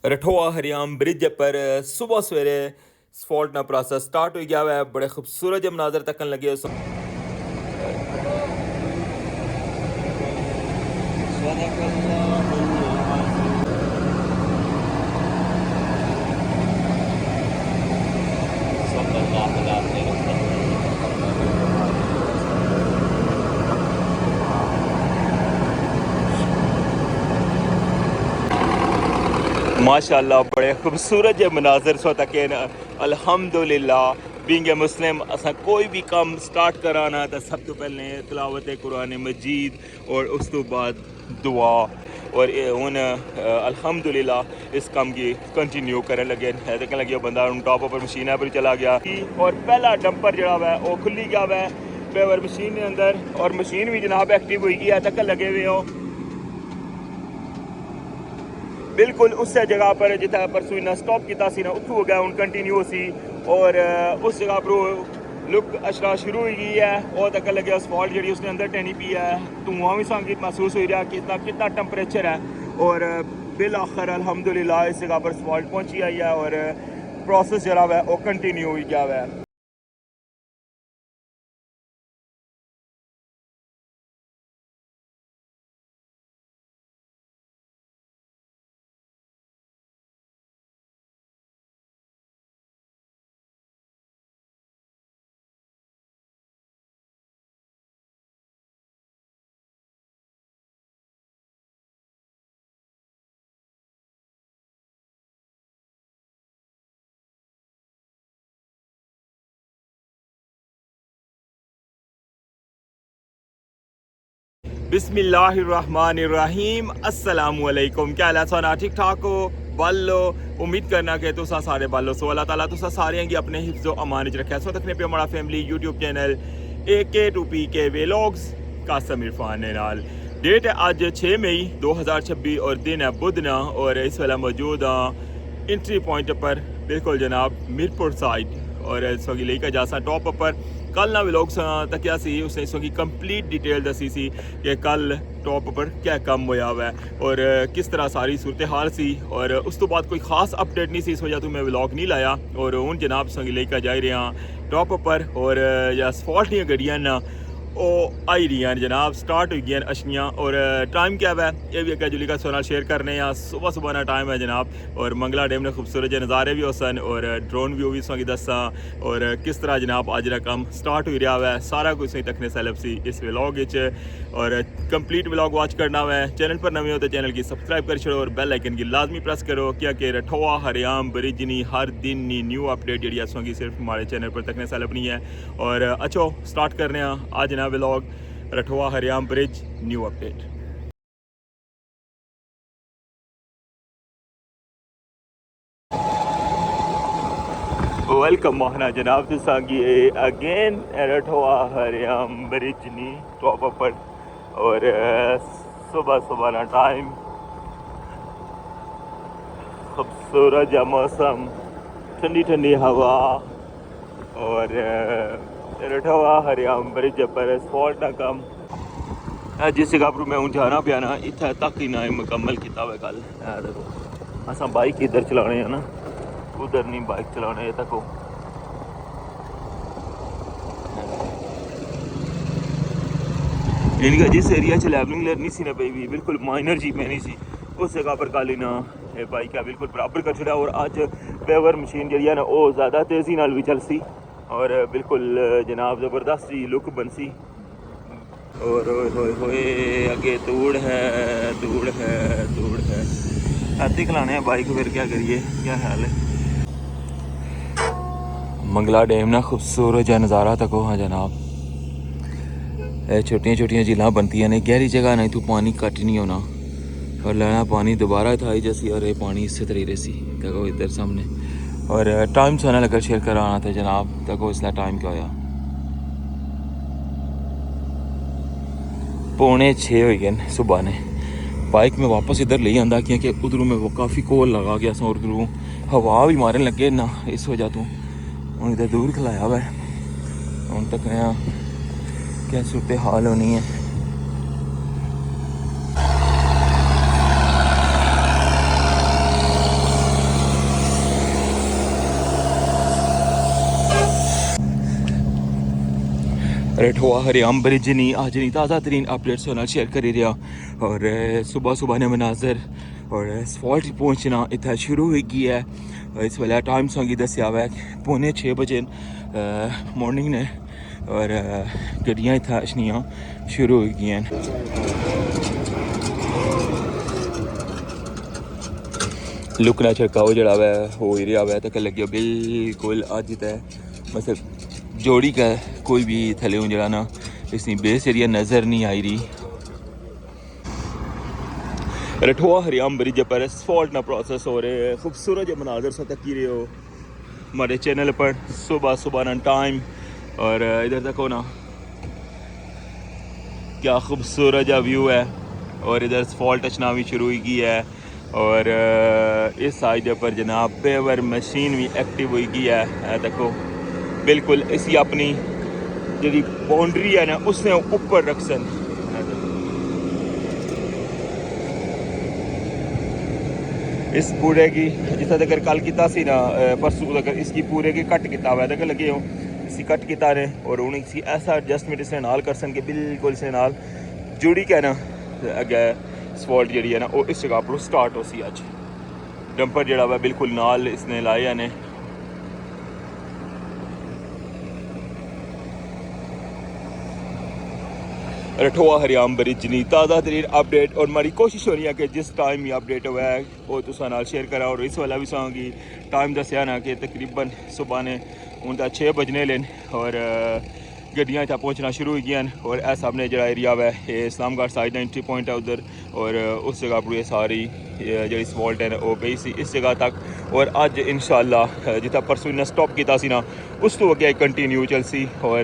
रठोआ Hariyam bridge पर सुबह सवेरे स्फॉल्ट ना प्रोसेस स्टार्ट हो गया हुआ है। बड़े खूबसूरत जब मनाजर तकन लगे माशाल्लाह बड़े खूबसूरत जो मनाजर सो तक अल्हम्दुलिल्लाह बीइंग ए मुस्लिम असा कोई भी काम स्टार्ट कराना तो सब तो पहले तिलावत कुरान मजीद और उस तो बाद दुआ और हूँ अल्हम्दुलिल्लाह इस काम की कंटिन्यू करने लगे है तक लगे बंदा टॉप पर मशीन पर चला गया और पहला डंपर जड़ा है वो खुली गया है पेवर मशीन के अंदर और मशीन भी जनाब एक्टिव हुई गई है तक लगे हुए हो बिल्कुल उस जगह पर जितना परसों इन्हें स्टॉप किया सी ना उत्थू हो गया हूँ कंटिन्यू सी और उस जगह पर लुक अशरा शुरू हो गई है और तक लगे असफॉल्ट जी उसके अंदर टहनी पी है धुआं भी संगीत महसूस हो रहा कितना कितना टैंपरेचर है और बिल आखिर अल्हम्दुलिल्लाह इस जगह पर असफॉल्ट पहुंची आई है और प्रोसेस जरा है वो कंटिन्यू हो गया है। बिस्मिल्लाहिर्रहमानिर्रहीम अस्सलामुअलैकुम क्या हाल है सोना ठीक ठाक हो बालो उम्मीद करना कि तुसा सारे बालो सो अल्लाह ताला तुसा सारे की अपने हिफ्ज़ो अमान च रखा सो तकने पे हमारा family YouTube channel AK2PK vlogs Qasim Irfan ने नाल डेट है आज 6 मई 2026 और दिन है बुधना और इस वेला मौजूद हाँ एंट्री पॉइंट पर बिल्कुल जनाब मीरपुर साइड और इस वक्त लेकर जा सा टॉप पर कल ना व्लॉग तकिया सी उसने इस वक्त कंप्लीट डिटेल दसी सी कि कल टॉप पर क्या कम होया हुआ है और किस तरह सारी सूरत हाल सी और उस तो बाद कोई खास अपडेट नहीं सी इस वजह तो मैं व्लॉग नहीं लाया और हूँ जनाब संग लेकर जा रहे हैं टॉप पर और या असफॉल्ट दी गड्डियां ना वो आई रही हैं जनाब स्टार्ट हो गई अशियाँ और टाइम क्या है ये भी अगर जुली का सोना शेयर करने या सुबह सुबह ना टाइम है जनाब और मंगला डैम ने खूबसूरत नज़ारे भी हो सन और ड्रोन व्यू भी उसकी दसा और किस तरह जनाब अज का काम स्टार्ट हो रहा है सारा कुछ सही तकने सैलब सी इस व्लॉग और कंप्लीट व्लॉग वॉच करना है चैनल पर नवे हो तो चैनल की सब्सक्राइब कर छोड़ो और बेल आइकन की लाजमी प्रेस करो क्या कि रठोआ हरियाम ब्रिज नी हर दिन नी न्यू अपडेट जी असों की सिर्फ हमारे चैनल पर तकने सैलब नहीं है और अच्छो स्टार्ट करने आज ना vlog Rathoa Hariyam bridge new update. Welcome मोहना जनाब तुसांगी अगेन रठोआ हरियाम ब्रिज नी टॉप पर और सुबह सुबह ना टाइम खूबसूरत जा मौसम ठंडी ठंडी हवा और रठोआ हरियाम ब्रिज पर असफॉल्ट ना कम जिस जगह पर मैं हूँ जाना पिया ना इतना तक ही ना मुकम्मल किया हुआ कल देखो असा बाइक इधर चलाने हैं ना उधर नहीं बाइक चलाने तक हो इनका जिस एरिया च लेवलिंग नहीं सी ना पई भी बिल्कुल माइनर जी पैनी सी उस जगह पर कल ना बाइक है बिल्कुल बराबर कर छड़ा और अज पेवर मशीन जी है ना वो ज़्यादा तेज़ी नाल भी चल सी और बिल्कुल जनाब ज़बरदस्त जी लुक बन सी और होए आगे दूड़ है दूड़ है दूड़ है आती खिलाने बाइक फिर क्या करिए क्या ख्याल है मंगला डैम ना खूबसूरत जा नज़ारा तको हाँ जनाब छोटियाँ छोटियाँ झीलें बनती हैं गहरी जगह नहीं तो पानी कट नहीं होना और लेना पानी दोबारा था जैसी और ये पानी इससे तरीके सी तको इधर सामने और टाइम सोना लगा शेयर कराना था जनाब तको इसलिए टाइम क्या होया 5:45 हो गए सुबह ने बाइक में वापस इधर ले आंदा क्योंकि उधरों में वो काफ़ी कोल लगा गया सा और उधरों हवा भी मारने लगे ना इस वजह तो हूँ इधर दूर खिलाया हुआ है हूँ तक नया क्या सूरत हाल होनी है रठवा हरियाम ब्रिज नहीं आज नहीं ताज़ा तरीन अपडेट्स होना शेयर करी रहा और सुबह सुबह ने मनाजर और सफॉल्ट पहुँचना इतना शुरू हो गई है। इस वेले टाइम संगी दसिया हुआ है 5:45 बजे मॉर्निंग ने और गड्डियाँ इतना अचनियाँ शुरू हो गई हैं। लुकना छिड़काओ जड़ा हुआ हो ही रहा हुआ है तो लगे बिल्कुल अज तय मतलब जोड़ी का कोई भी थले जरा ना इसकी बेस एरिया नज़र नहीं आई रही। रठवा हरियाम ब्रिज पर असफॉल्ट ना प्रोसेस हो रहे हैं। खूबसूरत जो मनाजर से तक रहे हो हमारे चैनल पर सुबह सुबह ना टाइम और इधर तक हो ना क्या खूबसूरत जा व्यू है और इधर असफॉल्ट अचना भी शुरू ही की है और इस साइड पर जनाब पेवर मशीन भी एक्टिव हुई की है। देखो बिल्कुल इसी अपनी जी बाउंड्री है ना उसने ऊपर रखसन इस पूरे की जितना तक कल किया सी ना परसों तक इसकी पूरे की कट किया हुआ तक लगे हो इसी कट किया ने और उन्हें इसी ऐसा एडजस्टमेंट इसने नाल कर सन कि बिल्कुल इसने नाल जुड़ी के ना अगे सफॉल्ट जी है ना वो इस जगह पर स्टार्ट हो सी अज डंपर जड़ा वा बिल्कुल नाल इसने लाए ने। रठवा हरियाम ब्रिज नहीं ताज़ा तरीन अपडेट और हमारी कोशिश हो रही है कि जिस टाइम ये अपडेट हुआ है वो तुसा नाल शेयर करा और इस वाला भी सांगी टाइम दसिया ना कि तकरीबन सुबह ने उनका 6 बजने लेन और गड्डियाँ इतना पहुँचना शुरू हो गई और ऐ सामने जो एरिया है ये इस्लामगढ़ साइड एंट्री पॉइंट है उधर और उस जगह पर ये सारी जी सफॉल्ट है वो गई सी इस जगह तक और अज इंशाअल्लाह जितना परसों इन्हें स्टॉप किया सी ना उस तो अगे कंटिन्यू चल सी और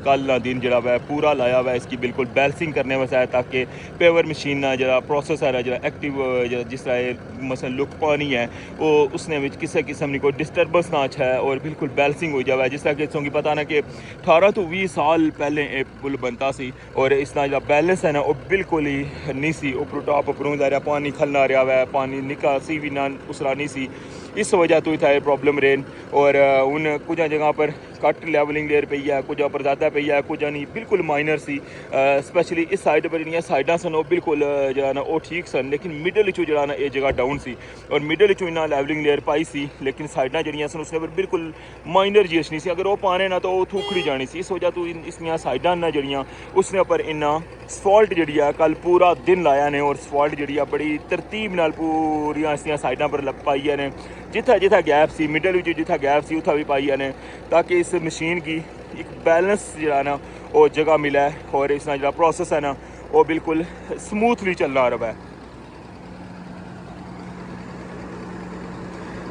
कल ना दिन जरा वह पूरा लाया हुआ इसकी बिल्कुल बैलेंसिंग करने वास्ते है ताकि पेवर मशीन ना जरा प्रोसेसर है जरा एक्टिव जिस तरह मसलन लुक पानी है वो उसने में किसी किस्म की कोई डिस्टर्बेंस ना अच्छा है और बिल्कुल बैलेंसिंग हो जाए जिस तरह कि तुम पता ना कि 18 तो 20 साल पहले ये पुल बनता सी और इसका जो बैलेंस है ना वो बिल्कुल ही नहीं सी ऊपर टॉप उपरों जा रहा पानी खलना रहा है पानी निकासी भी ना उसरा नहीं सी इस वजह तो इतना प्रॉब्लम रेन और उन कुछ जगह पर कट लेवलिंग लेयर पई है कुछ पर ज़्यादा पई है कुछ नहीं बिल्कुल माइनर सी स्पेशली इस साइड पर जी साइडा सन बिल्कुल जो ना वो ठीक सन लेकिन मिडल चो जो ना ये जगह डाउन सी और मिडल चो इन्ना लेवलिंग लेयर पाई सी लेकिन साइडा जड़ियाँ सन उसने पर बिल्कुल माइनर जी अच्छी सी अगर वो पाने ना तो वो थूखड़ी जानी सी इस वजह तो इसलिए साइडा ना जड़ियाँ उसने पर इन्ना सफॉल्ट जी है कल पूरा दिन लाया ने और सफॉल्ट जी बड़ी तरतीब नाल पूरिया इसलिए साइडा पर पाई ने जिथा जिथा गैप सी मिडल जिथा गैप सी उथा भी पाई ने ताकि इस मशीन की एक बैलेंस जो ना वो जगह मिला है और इसका जो प्रोसेस है ना वो बिल्कुल स्मूथली चलना रहा है।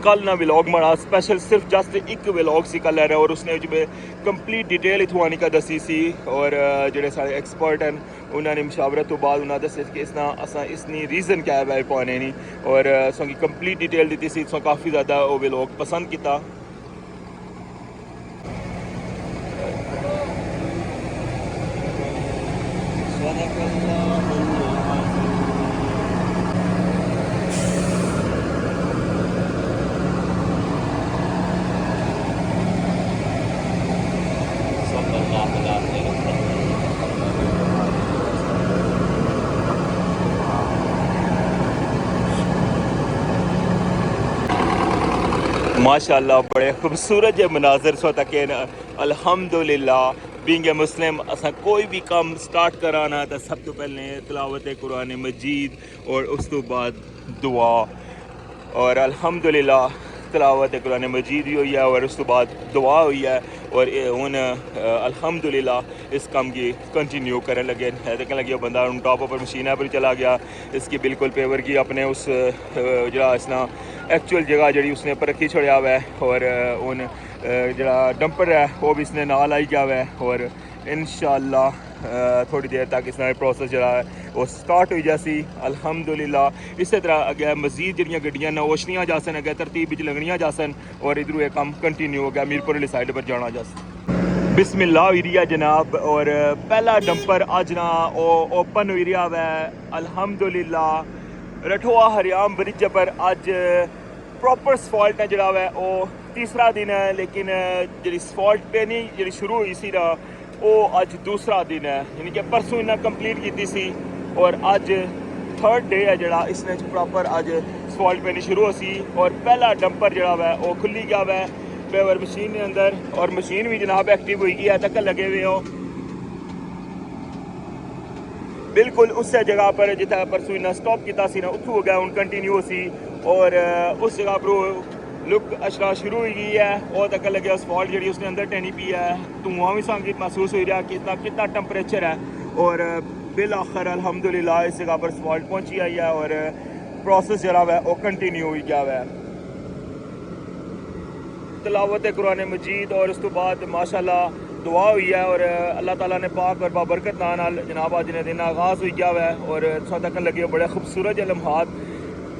कल ना व्लॉग माड़ा स्पेशल सिर्फ जस्ट एक व्लॉग सी कल है और उसने जो कंप्लीट डिटेल इथों आने का दसी सी और जोड़े सारे एक्सपर्ट हैं उन्होंने मशावरत तो बाद उन्होंने दस कि इसना असा इसनी रीज़न क्या है पाने नहीं और सो कंप्लीट डिटेल दी सी सो काफ़ी ज़्यादा वो व्लॉग पसंद किया। माशाअल्लाह बड़े खूबसूरत जो मनाजर सो तक अल्हम्दुलिल्लाह बीइंग ए मुस्लिम असा कोई भी काम स्टार्ट कराना तो सब तो पहले तिलावत कुरान मजीद और उस तो बाद दुआ और अल्हम्दुलिल्लाह तिलावत कुरान मजीद भी हुई है और उस तो बाद दुआ हुई है और हूँ अल्हम्दुलिल्लाह इस काम की कंटिन्यू करने लगे देखने लगे बंदा टॉप पर मशीन पर चला गया इसकी बिल्कुल पेवर की अपने उस जरा इसना एक्चुअल जगह जी उसने पर रखी छोड़ा हुआ है और उन जरा डंपर है वो भी इसने नाल आई गया हुआ है और इंशाअल्लाह थोड़ी देर तक इसना प्रोसेस जरा है वो स्टार्ट हो जासी अल्हम्दुलिल्लाह। इस तरह अगे मजीद जड़ियाँ गड्डियाँ न ओछनियाँ जा सन अगे तरतीब लगनियाँ जा सन और इधरों यह काम कंटिन्यू हो गया मीरपुर वाली साइड पर जाना जा सन। बिस्मिल्लाह हुई रही है जनाब और पहला डंपर अज ना ओपन हुई रहा है अल्हम्दुलिल्लाह। रठवा हरियाम ब्रिज पर अज प्रॉपर सफॉल्ट है जरा है वो तीसरा दिन है लेकिन जी सफॉल्ट पे नहीं जी शुरू हुई सी ना ਉਹ ਅੱਜ ਦੂਸਰਾ ਦਿਨ ਹੈ, ਯਾਨੀ ਕਿ ਪਰਸੋਂ ਇਹਨਾਂ ਕੰਪਲੀਟ ਕੀਤੀ ਸੀ ਔਰ ਅੱਜ थर्ड डे है जड़ा इसने प्रॉपर अज सफॉल्ट पैनी शुरू हो सी और पहला डंपर जड़ा वै वो खुली गया वै पेवर मशीन के अंदर और मशीन भी जनाब एक्टिव हुई गई है, तक लगे हुए हो बिल्कुल उस जगह पर जितना परसों इन्हें स्टॉप किया सी ना उत्थों हो गया हूँ कंटिन्यू सी और उस जगह पर लुक अशरा शुरू हो गई है और तक लगे सफॉल्ट जी उसने अंदर टहनी पी है, धुआं भी संगीत महसूस हो रहा कितना कितना टैंपरेचर है और बिल आखिर अल्हम्दुलिल्लाह इस जगह पर सफॉल्ट पहुंची आई है और प्रोसेस जरा है वो कंटिन्यू हो गया है। तिलावत कुरान मजीद और उस तो बाद माशाल्लाह दुआ हुई है और अल्लाह ताला ने पाक और बाबरकत नाल जनाब अज ने दिन आगाज़ हो गया है और तक लगे बड़े खूबसूरत लम्हात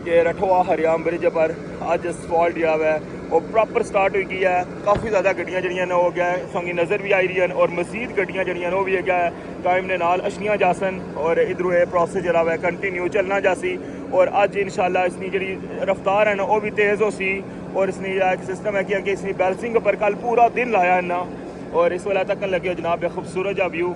के रठवा हरियाम ब्रिज पर अज सफॉल्ट जरा है वो प्रॉपर स्टार्ट हो गई है। काफ़ी ज़्यादा गड्डियाँ जड़ियाँ हो गया है संगी नज़र भी आई रही हैं और मजीद गड्डियाँ जड़ियाँ वो भी है टाइम ने नाल अछियाँ जासन और इधरों ये प्रोसेस जरा है कंटिन्यू चलना जासी और अज इंशाल्लाह इसकी जी रफ्तार है ना वो भी तेज़ हो सी और इसने एक सिस्टम है कि इसने बैलेंसिंग पर कल पूरा दिन लाया है ना और इस वेला तक लगे जनाब खूबसूरत जा view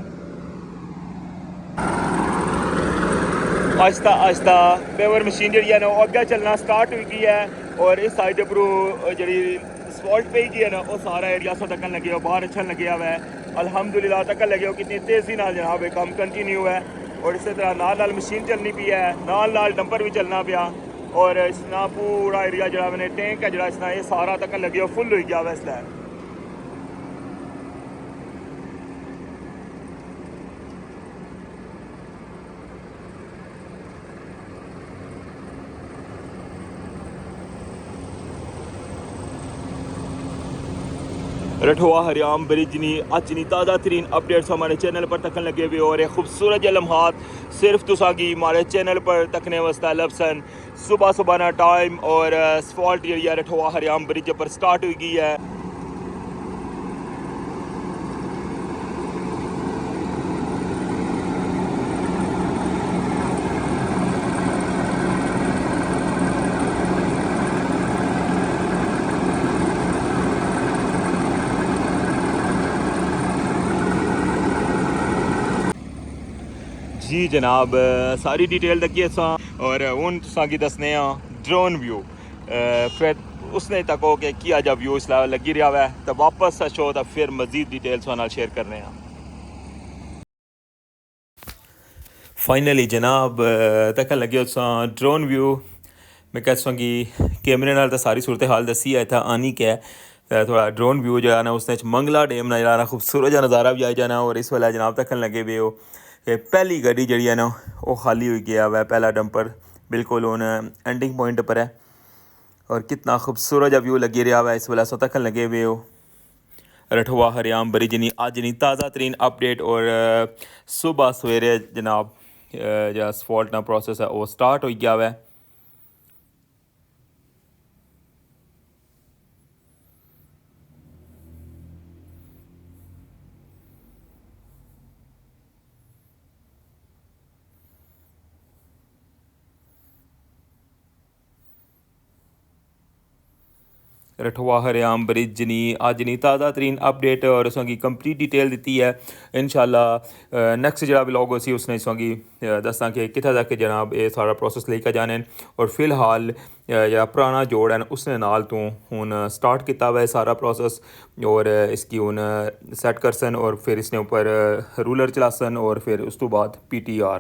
Aahista Aahista pure machine जी है ना वो अगे चलना स्टार्ट हुई गई है और इस साइड पर जी सफॉल्ट पे गई है ना वो सारा एरिया सो तक लगे हो बाहर अच्छा लगे हुआ है अल्हम्दुलिल्लाह तक लगे हो कितनी तेज़ी नाल जनाब काम कंटिन्यू है और इसी तरह नाल मशीन चलनी पी है नाल डंपर भी चलना पाया और इसना पूरा एरिया जरा मैंने टैंक है जरा इसना ये सारा तक लगे हो फुल हो गया हुआ इसलिए रठवा हरियाम ब्रिज नी अच नी ताज़ा तरीन अपडेट्स हमारे चैनल पर तकन लगे हुए और खूबसूरत लम्हात सिर्फ तुसागी हमारे चैनल पर तकने वास्ता लफ्सन सुबह सुबह ना टाइम और सफॉल्ट एरिया रठवा हरियाम ब्रिज पर स्टार्ट हुई गई है। जी जनाब सारी डिटेल तकी असा और हूँ तुसांगी दसने ड्रोन व्यू फिर उसने तक हो कि किया जा व्यू इसलिए लगी रहा है तो वापस अच्छो तो फिर मजीद डिटेल नाल शेयर करने फाइनली जनाब तक लगे उस ड्रोन व्यू मैं कह कि कैमरे नाल तो सारी सूरत हाल दसी है इतना आनी क्या है थोड़ा ड्रोन व्यू जो है ना उसने मंगला डैम नजर आना खूबसूरत जहा नज़ारा भी आई जाना और इस वेला जनाब तक लगे हुए हो कि पहली गड्डी जी है ना वो खाली हो गया हुआ है पहला डंपर बिल्कुल हूँ एंडिंग पॉइंट पर है और कितना खूबसूरत जहा व्यू लगी रहा हुआ है इस वेला सो तक लगे हुए हो रठवा हरियाम ब्रिज नी अज नी ताज़ा तरीन अपडेट और सुबह सवेरे जनाब जो सफॉल्ट ना प्रोसेस है वो स्टार्ट हो गया हुआ है। रठवा हरियाम ब्रिज नी अज नी ताज़ा तरीन अपडेट और उसकी कंप्लीट डिटेल दी है। इंशाल्लाह नैक्सट जो व्लॉग हो सी उसने इसकी दसा कि कितना तक जनाब ये सारा प्रोसेस लेकर जाने और फिलहाल या पुराना जोड़ है उसने नाल तो हूँ स्टार्ट किया हुआ है सारा प्रोसेस और इसकी हूँ सैट करसन और फिर इसने ऊपर रूलर चलासन और फिर उस तो बाद PTR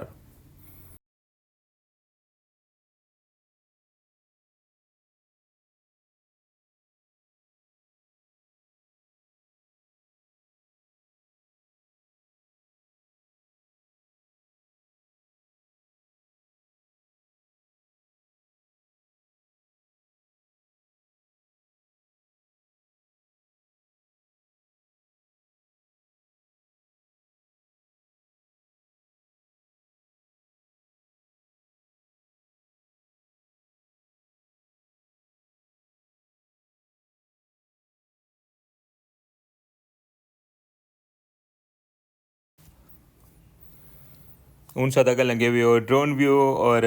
उन साथ अगर लगे हुए हो ड्रोन व्यू और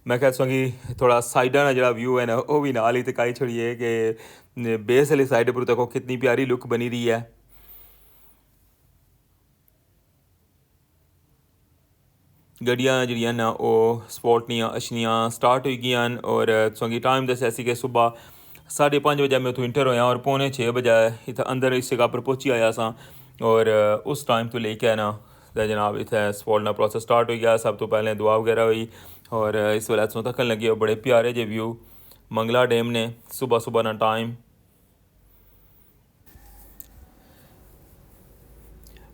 मैं कहता हूँ कि थोड़ा साइडा ना जो व्यू है ना वो भी नाल ही तकाई छोड़िए कि बेस वाली साइड पर देखो कितनी प्यारी लुक बनी रही है। गड्डियां जिहड़ियां ना ओह् स्पॉट दियां अच्छियां स्टार्ट होई गेइयां और तुसेंगी टाइम दस्सेआ सी कि सुबह 5:30 बजे मैं उत्थों इंटर होया और 5:45 बजे इत्थै अंदर इस जगह पर पहुंची आया सां और उस टाइम तो लेके ना ते जनाब इत्थै स्पॉट दा प्रोसेस स्टार्ट हो गया। सब तो पहले दुआ वगैरह हुई और इस वेल्लै तुसें तक्कन लगे बड़े प्यारे जे व्यू मंगला डैम ने सुबह सुबह ना टाइम।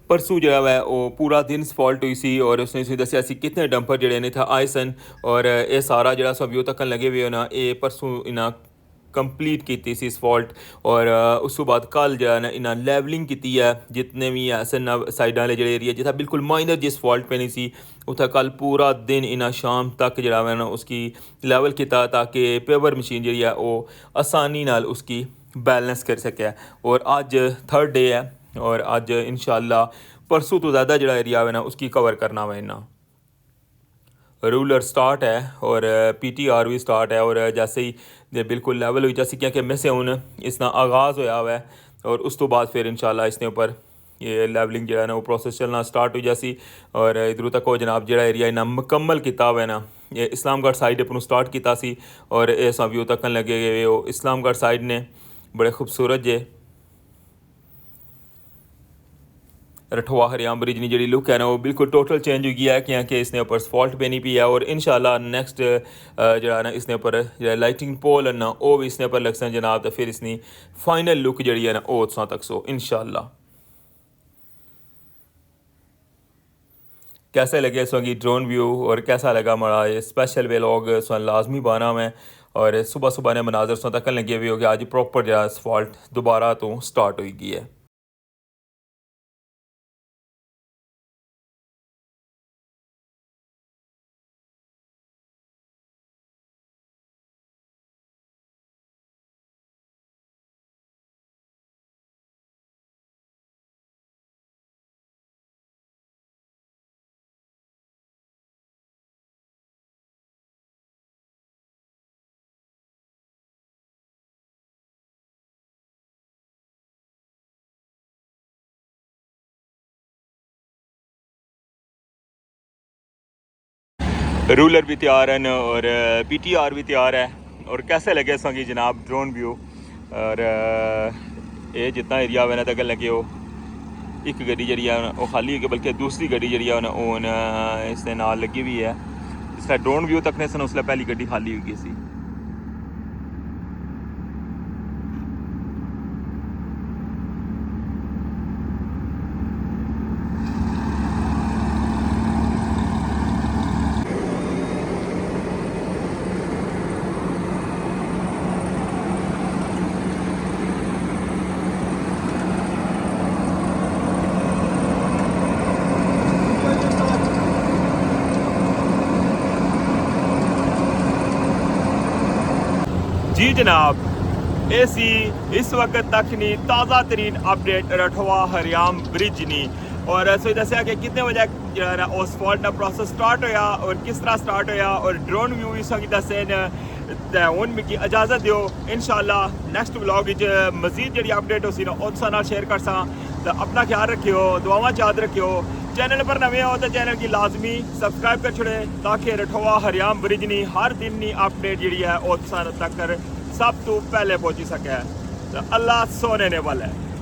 परसों जो है वो पूरा दिन सफॉल्ट हुई सी और उसने उसी दस्सेआ सी कितने डंपर जेह्ड़े ने इत्थै आए सन और एह् सारा जेह्ड़ा सा व्यू तक्कन लगे हुए ना एह् परसों इन्ना कंप्लीट कीती सी सफॉल्ट और उस तो बाद कल जो है ना इन्ना लेवलिंग कीती है जितने भी ऐसे न साइडां आह्ले जेह्ड़े एरिया जित्थै बिल्कुल माइनर जी सफॉल्ट पेनी सी उत्थै कल पूरा दिन इन्ना शाम तक जेह्ड़ा है ना उसकी लेवल कीता ताकि पेवर मशीन जेह्ड़ी है ओह् आसानी नाल उसकी बैलेंस करी सकै और अज्ज 3rd डे है और अज्ज इंशाल्लाह परसों तो ज़्यादा जो एरिया है ना उसकी कवर करना हुआ इन्ना। रूलर स्टार्ट है और PTR भी स्टार्ट है और जैसे ही ये बिल्कुल लेवल हुई जैसे कि मैं से हूँ इसका आगाज़ होया हुआ है और उस तो बाद फिर इंशाल्लाह इसके ऊपर ये लेवलिंग जो है ना वो प्रोसेस चलना स्टार्ट हुई जैसी और इधरों तक हो जनाब जो एरिया इन्ना मुकम्मल किया हुआ है ना ये इस्लामगढ़ साइड अपनों स्टार्ट किया सी और इस व्यू तकन लगे वो इस्लामगढ़ साइड ने बड़े खूबसूरत जे रठवा हरियाम ब्रिज की जी लुक है ना वो बिल्कुल टोटल चेंज हो गया है क्योंकि इसने ऊपर सफॉल्ट पे नहीं पी है और इंशाल्लाह नेक्स्ट जो ना इसने ऊपर लाइटिंग पोल है ना वो भी इसने ऊपर लग सन जनाब तो फिर इसकी फाइनल लुक जी है ना वो तुसां तक सो इंशाल्लाह। कैसे लगे इस वक्त ड्रोन व्यू और कैसा लगा हमारा ये स्पेशल व्लॉग लाजमी बाना में और सुबह सुबह ने मनाजर सो तक लगे हुए हो कि आज प्रॉपर जो सफॉल्ट दोबारा तो स्टार्ट हो गई है। रूलर भी तैयार हैं और PTR भी तैयार है और कैसे लगे संगी जनाब ड्रोन व्यू और ये जितना एरिया हुआ ना तक लगे हो एक गड्डी जी वो खाली है बल्कि दूसरी गड्डी जी वो इसके नाल लगी हुई है जिसका ड्रोन व्यू तकने सन उसलिए पहली गड्डी खाली हुई सी। जी जनाब ऐसी इस वक्त तक नहीं ताज़ा तरीन अपडेट रठवा हरियाम ब्रिज नहीं और सो दसिया कि कितने बजे जो है ना उस फॉल्ट का प्रोसेस स्टार्ट होया और किस तरह स्टार्ट होया और ड्रोन व्यू इस वक्त दसे हूँ मिगी इजाज़त दियो इंशाल्लाह नेक्स्ट व्लॉग मजीद जी अपडेट होसी ना उस शेयर कर सा तो अपना ख्याल रखियो दुआवां याद रखियो चैनल पर नवे हो तो चैनल की लाजमी सब्सक्राइब कर छोड़े ताकि रठवा हरियाम ब्रिज नहीं हर दिन की अपडेट जी है उस तक सब तो पहले पहुंची सके तो अल्लाह सोने ने वाला है।